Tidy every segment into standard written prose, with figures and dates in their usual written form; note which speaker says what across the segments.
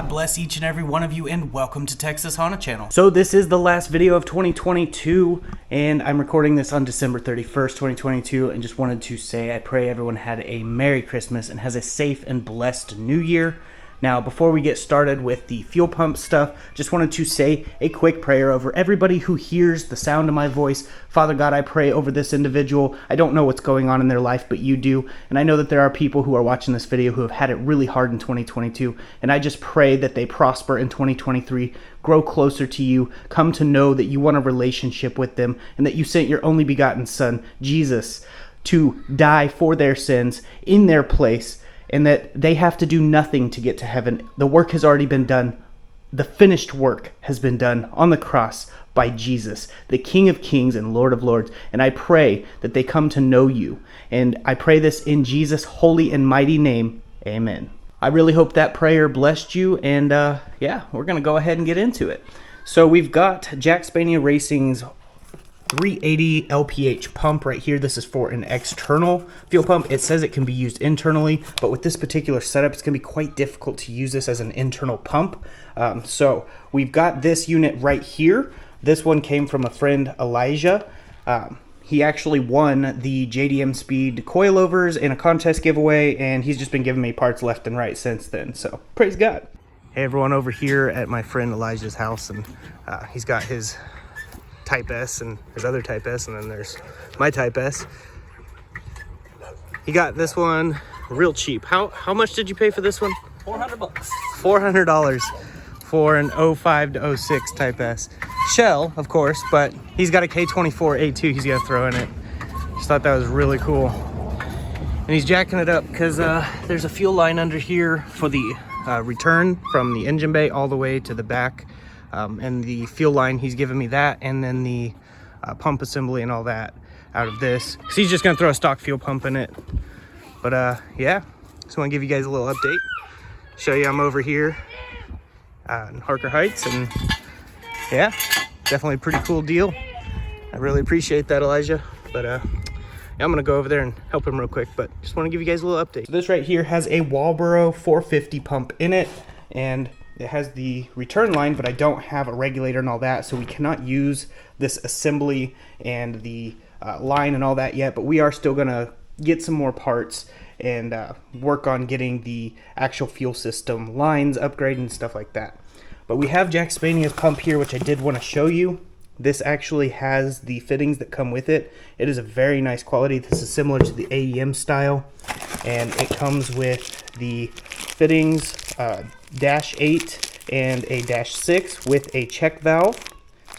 Speaker 1: God bless each and every one of you, and welcome to Texas Honda Channel. So this is the last video of 2022, and I'm recording this on December 31st, 2022, and just wanted to say I pray everyone had a Merry Christmas and has a safe and blessed New Year. Now, before we get started with the fuel pump stuff, just wanted to say a quick prayer over everybody who hears the sound of my voice. Father God, I pray over this individual. I don't know what's going on in their life, but you do. And I know that there are people who are watching this video who have had it really hard in 2022. And I just pray that they prosper in 2023, grow closer to you, come to know that you want a relationship with them, and that you sent your only begotten Son, Jesus, to die for their sins in their place, and that they have to do nothing to get to heaven. The work has already been done. The finished work has been done on the cross by Jesus, the King of Kings and Lord of Lords. And I pray that they come to know you. And I pray this in Jesus' holy and mighty name. Amen. I really hope that prayer blessed you. And yeah, we're going to go ahead and get into it. So we've got Jackspania Racing's 380 LPH pump right here. This is for an external fuel pump. It says it can be used internally, but with this particular setup, it's going to be quite difficult to use this as an internal pump. So we've got this unit right here. This one came from a friend, Elijah. He actually won the JDM Speed coilovers in a contest giveaway, and he's just been giving me parts left and right since then. So praise God. Hey everyone, over here at my friend Elijah's house, and he's got his Type S and his other Type S, and then there's my Type S. He got this one real cheap. How much did you pay for this one?
Speaker 2: $400.
Speaker 1: $400 for an 05 to 06 Type S. Shell, of course, but he's got a K24A2 he's got to throw in it. Just thought that was really cool. And he's jacking it up because there's a fuel line under here for the return from the engine bay all the way to the back. And the fuel line, he's given me that, and then the pump assembly and all that out of this. So he's just gonna throw a stock fuel pump in it. But yeah, just want to give you guys a little update, show you I'm over here in Harker Heights, and yeah, definitely a pretty cool deal. I really appreciate that, Elijah. But yeah, I'm gonna go over there and help him real quick, but just want to give you guys a little update. So this right here has a Walbro 450 pump in it, and it has the return line, but I don't have a regulator and all that, so we cannot use this assembly and the line and all that yet, but we are still gonna get some more parts and work on getting the actual fuel system lines upgraded and stuff like that. But we have Jackspania's pump here, which I did want to show you. This actually has the fittings that come with it. It is a very nice quality. This is similar to the AEM style, and it comes with the fittings, -8 and a -6 with a check valve.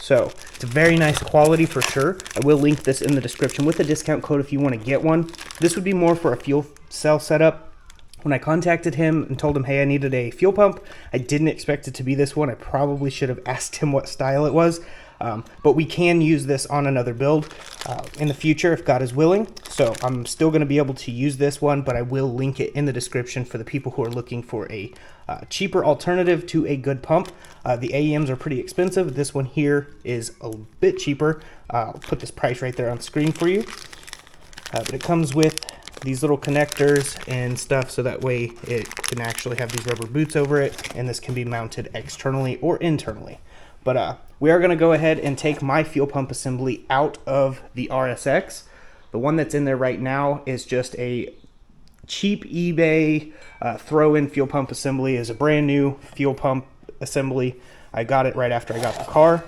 Speaker 1: So it's a very nice quality for sure. I will link this in the description with a discount code if you want to get one. This would be more for a fuel cell setup. When I contacted him and told him, hey, I needed a fuel pump, I didn't expect it to be this one. I probably should have asked him what style it was. But we can use this on another build in the future if God is willing. So I'm still going to be able to use this one, but I will link it in the description for the people who are looking for a cheaper alternative to a good pump. The AEMs are pretty expensive. This one here is a bit cheaper. I'll put this price right there on screen for you. But it comes with these little connectors and stuff, so that way it can actually have these rubber boots over it, and this can be mounted externally or internally. But we are going to go ahead and take my fuel pump assembly out of the RSX. The one that's in there right now is just a cheap eBay throw-in fuel pump assembly. Is a brand new fuel pump assembly. I got it right after I got the car.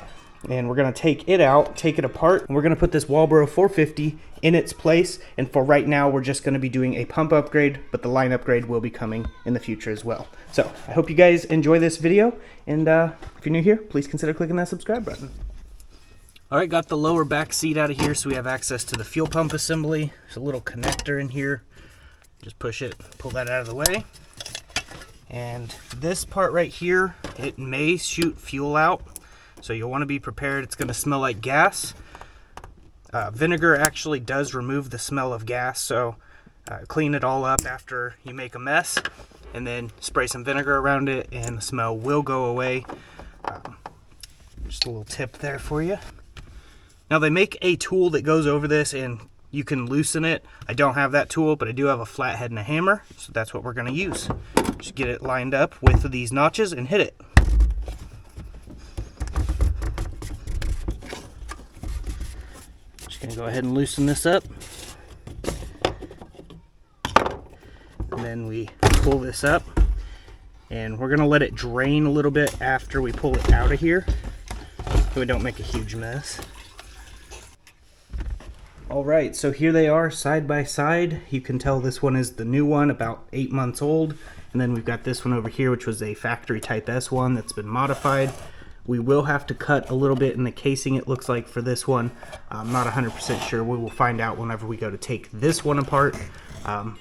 Speaker 1: And we're going to take it out, take it apart, and we're going to put this Walbro 450 in its place. And for right now, we're just going to be doing a pump upgrade, but the line upgrade will be coming in the future as well. So I hope you guys enjoy this video, and if you're new here, please consider clicking that subscribe button. All right, got the lower back seat out of here so we have access to the fuel pump assembly. There's a little connector in here. Just push it, pull that out of the way. And this part right here, it may shoot fuel out. So you'll want to be prepared. It's going to smell like gas. Vinegar actually does remove the smell of gas, so clean it all up after you make a mess, and then spray some vinegar around it, and the smell will go away. Just a little tip there for you. Now they make a tool that goes over this, and you can loosen it. I don't have that tool, but I do have a flathead and a hammer, so that's what we're going to use. Just get it lined up with these notches and hit it. Just gonna go ahead and loosen this up. And then we pull this up, and we're gonna let it drain a little bit after we pull it out of here so we don't make a huge mess. Alright, so here they are side by side. You can tell this one is the new one, about 8 months old. And then we've got this one over here, which was a factory Type S one that's been modified. We will have to cut a little bit in the casing, it looks like, for this one. I'm not 100% sure. We will find out whenever we go to take this one apart.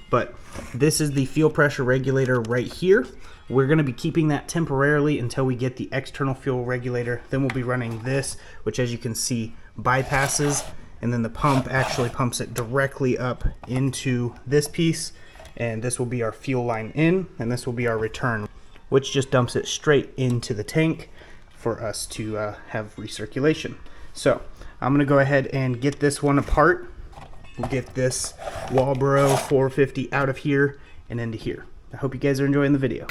Speaker 1: But this is the fuel pressure regulator right here. We're going to be keeping that temporarily until we get the external fuel regulator. Then we'll be running this, which, as you can see, bypasses. And then the pump actually pumps it directly up into this piece, and this will be our fuel line in, and this will be our return, which just dumps it straight into the tank for us to have recirculation. So I'm gonna go ahead and get this one apart. We'll get this Walbro 450 out of here and into here. I hope you guys are enjoying the video.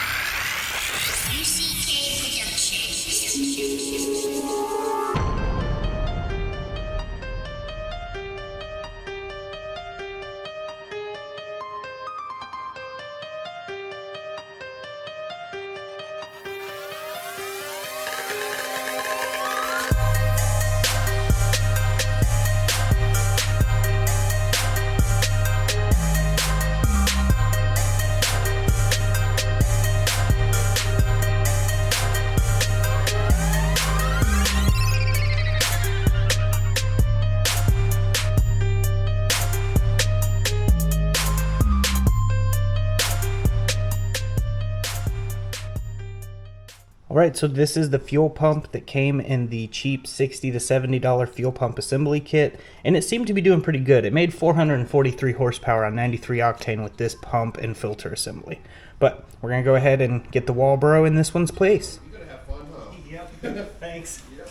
Speaker 1: Alright, so this is the fuel pump that came in the cheap $60 to $70 fuel pump assembly kit, and it seemed to be doing pretty good. It made 443 horsepower on 93 octane with this pump and filter assembly. But we're going to go ahead and get the Walbro in this one's place.
Speaker 2: You're going to have fun, huh?
Speaker 1: Yep, thanks.
Speaker 2: Yep.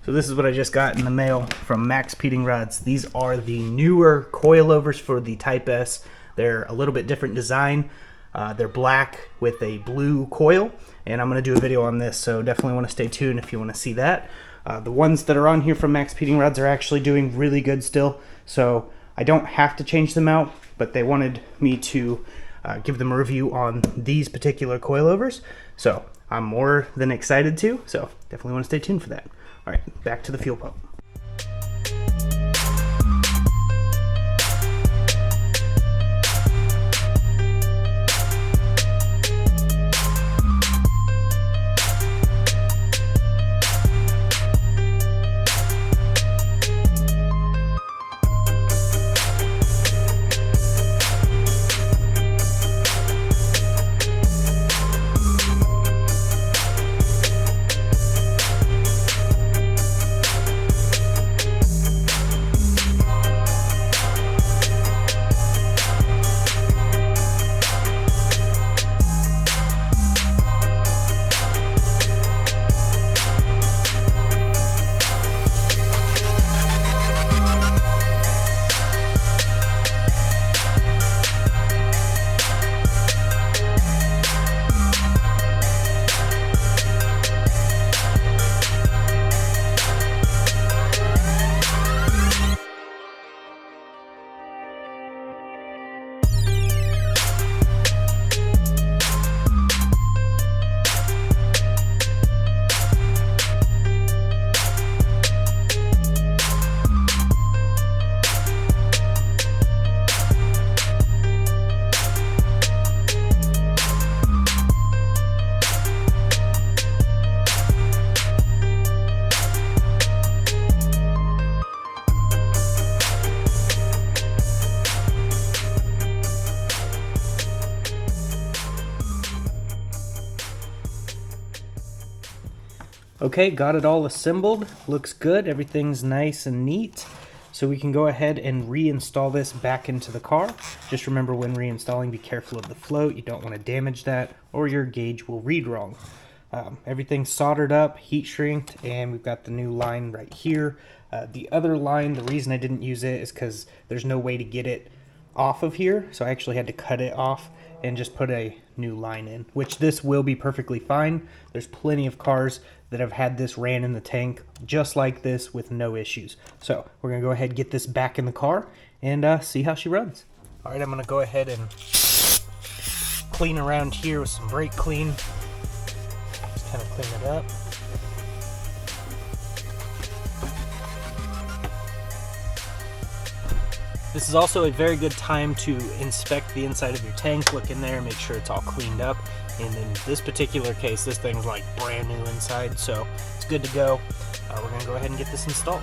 Speaker 1: So this is what I just got in the mail from Max Peeting Rods. These are the newer coilovers for the Type S. They're a little bit different design. They're black with a blue coil, and I'm going to do a video on this, so definitely want to stay tuned if you want to see that. The ones that are on here from Max Peeting Rods are actually doing really good still, so I don't have to change them out, but they wanted me to give them a review on these particular coilovers, so I'm more than excited to, so definitely want to stay tuned for that. Alright, back to the fuel pump. Okay, got it all assembled. Looks good. Everything's nice and neat. So we can go ahead and reinstall this back into the car. Just remember, when reinstalling, be careful of the float. You don't want to damage that or your gauge will read wrong. Everything's soldered up, heat shrinked, and we've got the new line right here. The other line, the reason I didn't use it is because there's no way to get it off of here, so I actually had to cut it off and just put a new line in, which this will be perfectly fine. There's plenty of cars that have had this ran in the tank just like this with no issues. So we're gonna go ahead and get this back in the car and see how she runs. All right, I'm gonna go ahead and clean around here with some brake clean. Just kind of clean it up. This is also a very good time to inspect the inside of your tank, look in there, make sure it's all cleaned up. And in this particular case, this thing's like brand new inside, so it's good to go. We're gonna go ahead and get this installed.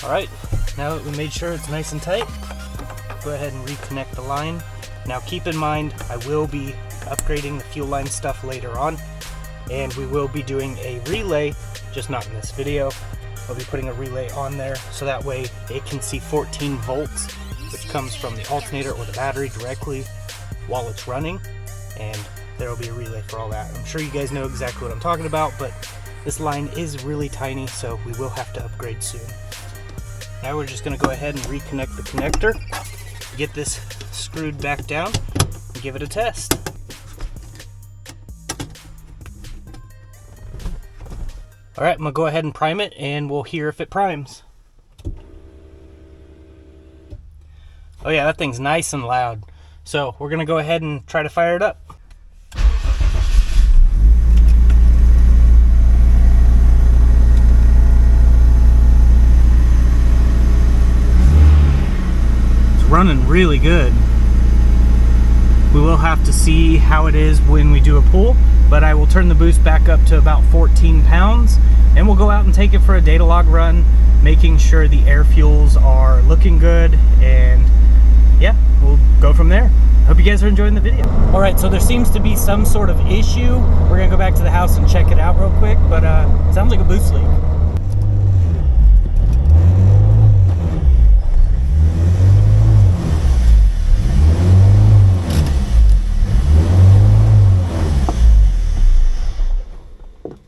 Speaker 1: Alright, now that we made sure it's nice and tight, go ahead and reconnect the line. Now keep in mind, I will be upgrading the fuel line stuff later on, and we will be doing a relay, just not in this video. I'll be putting a relay on there so that way it can see 14 volts, which comes from the alternator or the battery directly while it's running, and there will be a relay for all that. I'm sure you guys know exactly what I'm talking about, but this line is really tiny, so we will have to upgrade soon. Now we're just going to go ahead and reconnect the connector, get this screwed back down, and give it a test. Alright, I'm going to go ahead and prime it, and we'll hear if it primes. Oh yeah, that thing's nice and loud. So we're going to go ahead and try to fire it up. Running really good. We will have to see how it is when we do a pull, but I will turn the boost back up to about 14 pounds and we'll go out and take it for a data log run, making sure the air fuels are looking good, and yeah, we'll go from there. Hope you guys are enjoying the video. All right, so there seems to be some sort of issue. We're gonna go back to the house and check it out real quick, but it sounds like a boost leak.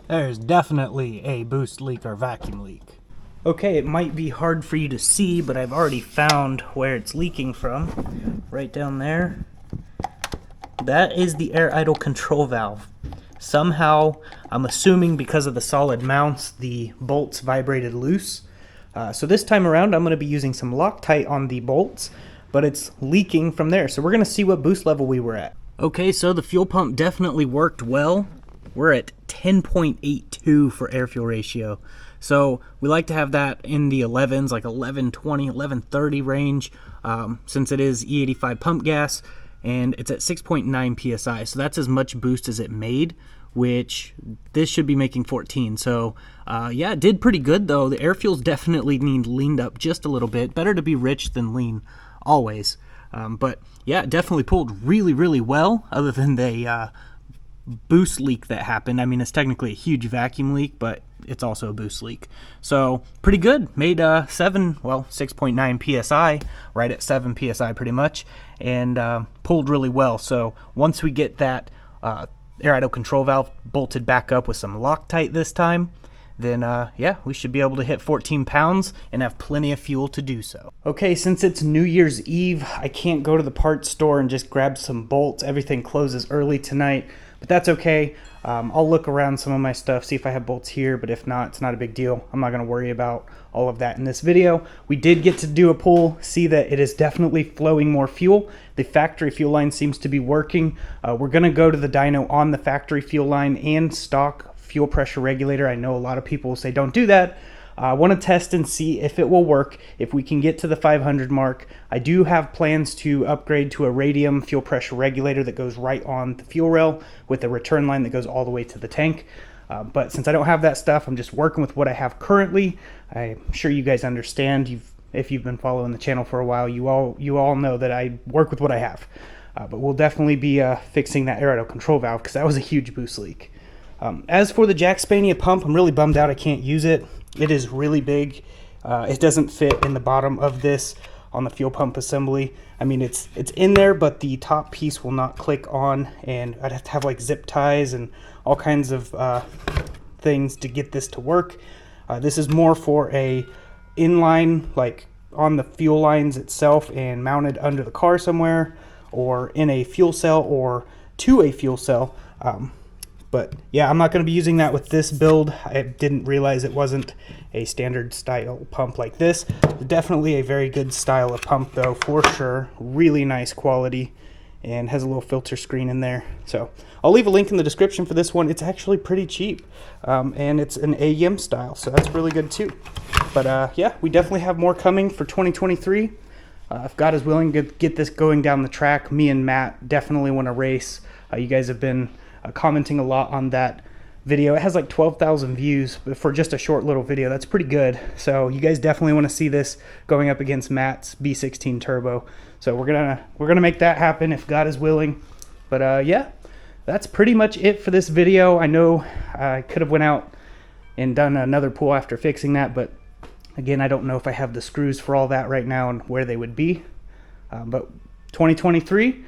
Speaker 1: There's definitely a boost leak or vacuum leak. Okay, it might be hard for you to see, but I've already found where it's leaking from. Right down there. That is the air idle control valve. Somehow, I'm assuming because of the solid mounts, the bolts vibrated loose. So this time around, I'm going to be using some Loctite on the bolts, but it's leaking from there. So we're going to see what boost level we were at. Okay, so the fuel pump definitely worked well. We're at 10.82 for air fuel ratio. So we like to have that in the 11s, like 1120, 1130 range, since it is E85 pump gas, and it's at 6.9 psi. So that's as much boost as it made, which this should be making 14. So yeah, it did pretty good though. The air fuels definitely need leaned up just a little bit. Better to be rich than lean, always. But yeah, it definitely pulled really, really well, other than the boost leak that happened. I mean, it's technically a huge vacuum leak, but it's also a boost leak. So pretty good. Made 6.9 psi, right at 7 psi pretty much, and pulled really well. So once we get that air idle control valve bolted back up with some Loctite this time, then yeah, we should be able to hit 14 pounds and have plenty of fuel to do so. Okay, since it's New Year's Eve, I can't go to the parts store and just grab some bolts. Everything closes early tonight, but that's okay. I'll look around some of my stuff, see if I have bolts here, but if not, it's not a big deal. I'm not going to worry about all of that in this video. We did get to do a pull, see that it is definitely flowing more fuel. The factory fuel line seems to be working. We're going to go to the dyno on the factory fuel line and stock fuel pressure regulator. I know a lot of people will say don't do that. I want to test and see if it will work, if we can get to the 500 mark. I do have plans to upgrade to a radium fuel pressure regulator that goes right on the fuel rail with a return line that goes all the way to the tank. But since I don't have that stuff, I'm just working with what I have currently. I'm sure you guys understand. If you've been following the channel for a while, you all know that I work with what I have. But we'll definitely be fixing that air idle control valve because that was a huge boost leak. As for the Jackspania pump, I'm really bummed out I can't use it. It is really big. It doesn't fit in the bottom of this on the fuel pump assembly. I mean, it's in there, but the top piece will not click on, and I'd have to have like zip ties and all kinds of things to get this to work. This is more for a inline, like on the fuel lines itself and mounted under the car somewhere, or in a fuel cell or to a fuel cell. But yeah, I'm not going to be using that with this build. I didn't realize it wasn't a standard style pump like this. Definitely a very good style of pump though, for sure. Really nice quality and has a little filter screen in there. So I'll leave a link in the description for this one. It's actually pretty cheap and it's an AEM style, so that's really good too. But yeah, we definitely have more coming for 2023. If God is willing to get this going down the track, me and Matt definitely want to race. You guys have been commenting a lot on that video. It has like 12,000 views, but for just a short little video, that's pretty good. So you guys definitely want to see this going up against Matt's B16 Turbo. So we're gonna make that happen if God is willing. But yeah, that's pretty much it for this video. I know I could have went out and done another pull after fixing that, but again, I don't know if I have the screws for all that right now and where they would be. But 2023,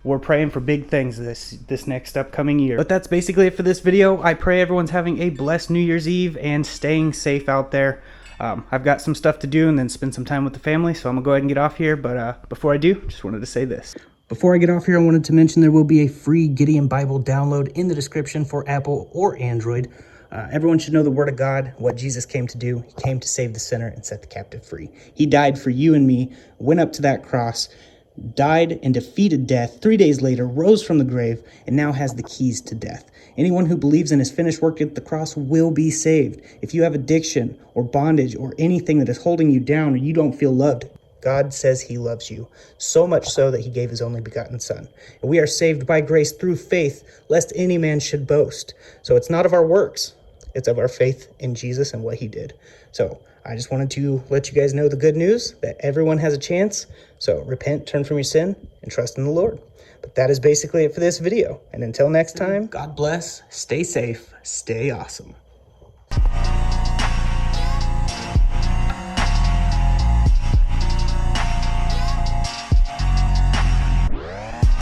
Speaker 1: we're praying for big things this next upcoming year. But that's basically it for this video. I pray everyone's having a blessed New Year's Eve and staying safe out there. I've got some stuff to do and then spend some time with the family, so I'm gonna go ahead and get off here. But before I do, just wanted to say this. Before I get off here, I wanted to mention there will be a free Gideon Bible download in the description for Apple or Android. Everyone should know the Word of God, what Jesus came to do. He came to save the sinner and set the captive free. He died for you and me, went up to that cross, died and defeated death, 3 days later rose from the grave, and now has the keys to death. Anyone who believes in his finished work at the cross will be saved. If you have addiction or bondage or anything that is holding you down or you don't feel loved, God says he loves you, so much so that he gave his only begotten son. And we are saved by grace through faith, lest any man should boast. So it's not of our works, it's of our faith in Jesus and what he did. So I just wanted to let you guys know the good news that everyone has a chance. So repent, turn from your sin, and trust in the Lord. But that is basically it for this video. And until next time, God bless, stay safe, stay awesome.